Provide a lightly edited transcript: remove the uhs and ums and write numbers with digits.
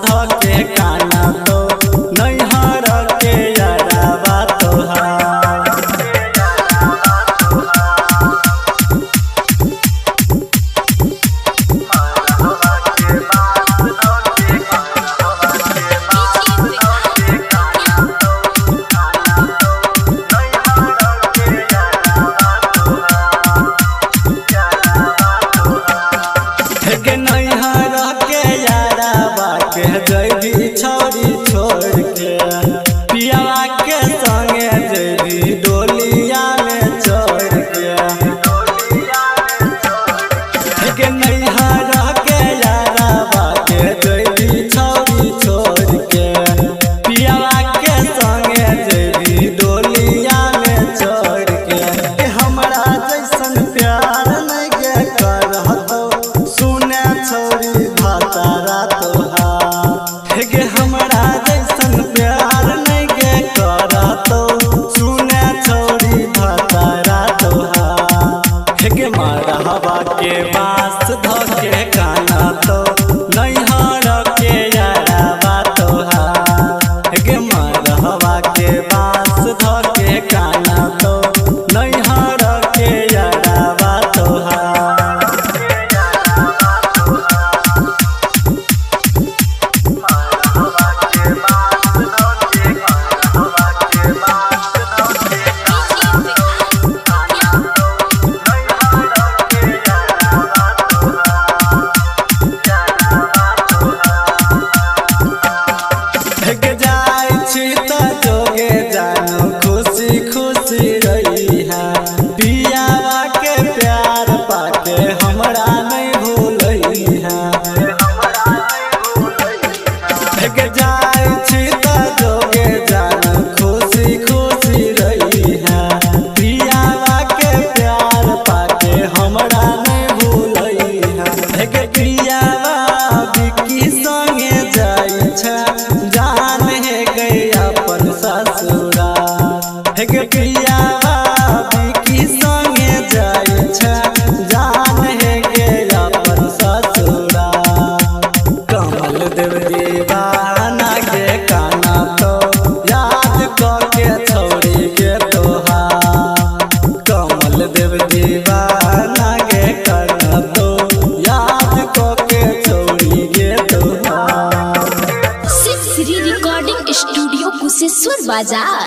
धके काना तो नैहर के यारावा तोहार। जैबी छौरी छोड़ के पियावा के संगे जैबी डोलिया में चढ़ के नैहर के यारावा के जैबी छौरी छोड़ के पियावा के संगे जैबी डोलिया में चढ़ के। हमरा जैसन प्यार नहीं के करहतो सुने छौरी भातारा तोहार। गे हमरा जैसन प्यार नहीं गे करतो सुने छौरी भातारा तोहार। गे मरहबा के बाँस धके काना तो नैहर के यारावा तोहार। गे मरहबा के बाँस धके काना तो नैहर के यारावा तोहार। जोगे जानो खुशी खुशी रही है पियावा के प्यार पाके हमरा नहीं भूलई है। जाय छी त जोगे जानो खुशी खुशी रही है पियावा के प्यार पाके हमरा नहीं भूलई है। पियावा बिकी संगे जाय छै जान है गई अपन ससुरा। पियावा बिकी संगे जाय छै जान है गई अपन ससुरा। कमल देव दीवाना के काना तो याद करके छौरी के तोहार। कमल देव दीवाना के काना तो याद करके छौरी के तोहार। श्री रिकॉर्डिंग स्टूडियो कुशेश्वर बाजार।